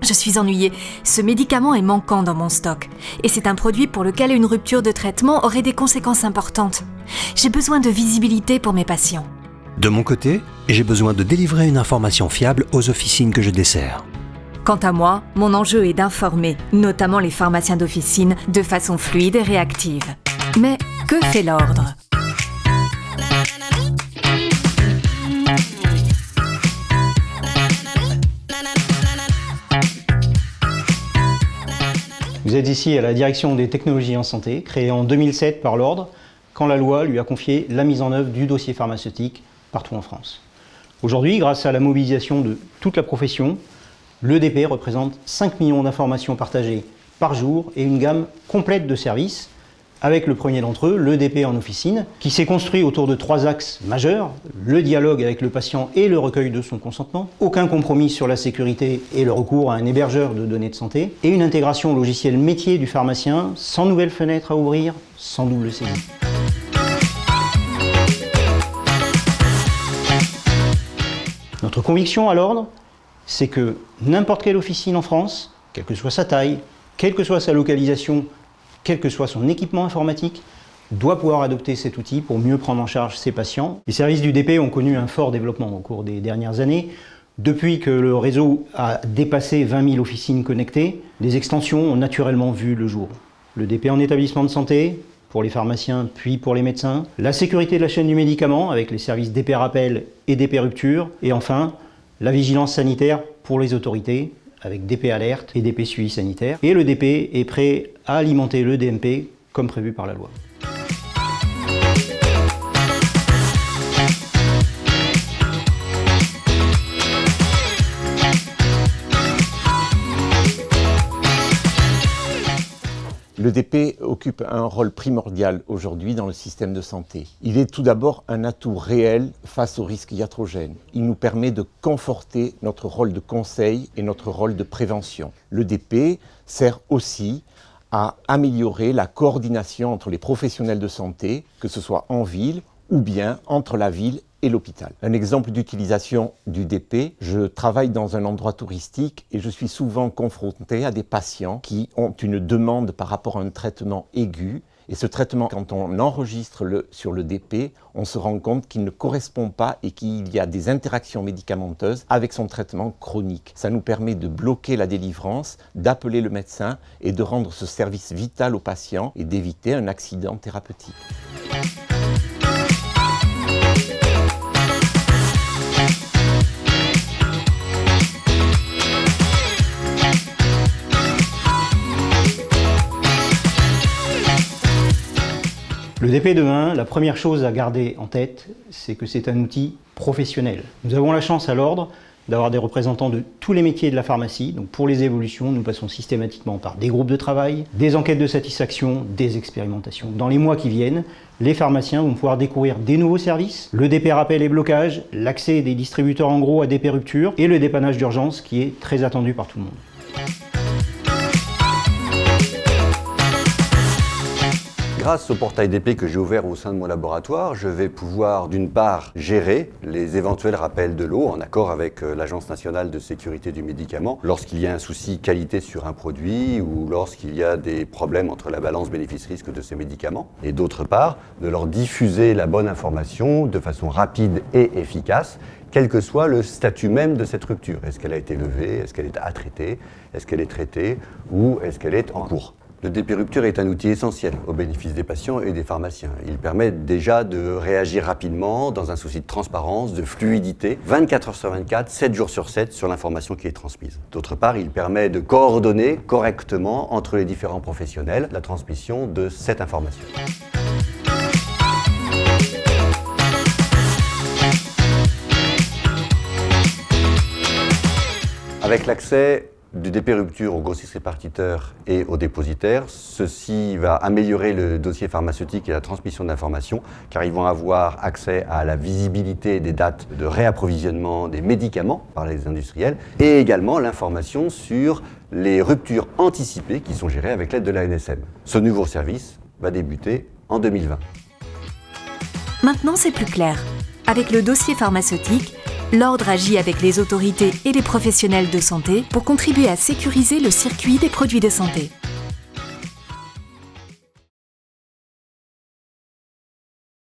je suis ennuyée. Ce médicament est manquant dans mon stock. Et c'est un produit pour lequel une rupture de traitement aurait des conséquences importantes. J'ai besoin de visibilité pour mes patients. De mon côté, j'ai besoin de délivrer une information fiable aux officines que je desserre. Quant à moi, mon enjeu est d'informer, notamment les pharmaciens d'officine, de façon fluide et réactive. Mais que fait l'ordre ? Vous êtes ici à la direction des technologies en santé, créée en 2007 par l'Ordre, quand la loi lui a confié la mise en œuvre du dossier pharmaceutique partout en France. Aujourd'hui, grâce à la mobilisation de toute la profession, l'EDP représente 5 millions d'informations partagées par jour et une gamme complète de services, avec le premier d'entre eux, l'EDP en officine, qui s'est construit autour de 3 axes majeurs: le dialogue avec le patient et le recueil de son consentement, aucun compromis sur la sécurité et le recours à un hébergeur de données de santé, et une intégration au logiciel métier du pharmacien, sans nouvelles fenêtres à ouvrir, sans double saisie. Notre conviction à l'Ordre, c'est que n'importe quelle officine en France, quelle que soit sa taille, quelle que soit sa localisation, quel que soit son équipement informatique, doit pouvoir adopter cet outil pour mieux prendre en charge ses patients. Les services du DP ont connu un fort développement au cours des dernières années. Depuis que le réseau a dépassé 20 000 officines connectées, des extensions ont naturellement vu le jour. Le DP en établissement de santé, pour les pharmaciens puis pour les médecins, la sécurité de la chaîne du médicament avec les services DP Rappel et DP Rupture, et enfin la vigilance sanitaire pour les autorités, avec DP Alerte et DP Suivi Sanitaire. Et le DP est prêt à alimenter le DMP comme prévu par la loi. Le DP occupe un rôle primordial aujourd'hui dans le système de santé. Il est tout d'abord un atout réel face aux risques iatrogènes. Il nous permet de conforter notre rôle de conseil et notre rôle de prévention. Le DP sert aussi à améliorer la coordination entre les professionnels de santé, que ce soit en ville ou bien entre la ville et l'hôpital. Un exemple d'utilisation du DP, je travaille dans un endroit touristique et je suis souvent confronté à des patients qui ont une demande par rapport à un traitement aigu. Et ce traitement, quand on enregistre sur le DP, on se rend compte qu'il ne correspond pas et qu'il y a des interactions médicamenteuses avec son traitement chronique. Ça nous permet de bloquer la délivrance, d'appeler le médecin et de rendre ce service vital au patient et d'éviter un accident thérapeutique. Le DP demain, la première chose à garder en tête, c'est que c'est un outil professionnel. Nous avons la chance à l'Ordre d'avoir des représentants de tous les métiers de la pharmacie. Donc pour les évolutions, nous passons systématiquement par des groupes de travail, des enquêtes de satisfaction, des expérimentations. Dans les mois qui viennent, les pharmaciens vont pouvoir découvrir des nouveaux services, le DP rappel et blocage, l'accès des distributeurs en gros à DP rupture et le dépannage d'urgence qui est très attendu par tout le monde. Grâce au portail DP que j'ai ouvert au sein de mon laboratoire, je vais pouvoir d'une part gérer les éventuels rappels de lot en accord avec l'Agence nationale de sécurité du médicament lorsqu'il y a un souci qualité sur un produit ou lorsqu'il y a des problèmes entre la balance bénéfice-risque de ces médicaments. Et d'autre part, de leur diffuser la bonne information de façon rapide et efficace, quel que soit le statut même de cette rupture. Est-ce qu'elle a été levée? Est-ce qu'elle est à traiter? Est-ce qu'elle est traitée? Ou est-ce qu'elle est en cours? Le DP Rupture est un outil essentiel au bénéfice des patients et des pharmaciens. Il permet déjà de réagir rapidement dans un souci de transparence, de fluidité, 24 heures sur 24, 7 jours sur 7 sur l'information qui est transmise. D'autre part, il permet de coordonner correctement entre les différents professionnels la transmission de cette information. Avec l'accès du DP Rupture aux grossistes répartiteurs et aux dépositaires, ceci va améliorer le dossier pharmaceutique et la transmission d'informations car ils vont avoir accès à la visibilité des dates de réapprovisionnement des médicaments par les industriels et également l'information sur les ruptures anticipées qui sont gérées avec l'aide de l'ANSM. Ce nouveau service va débuter en 2020. Maintenant, c'est plus clair. Avec le dossier pharmaceutique, L'Ordre agit avec les autorités et les professionnels de santé pour contribuer à sécuriser le circuit des produits de santé.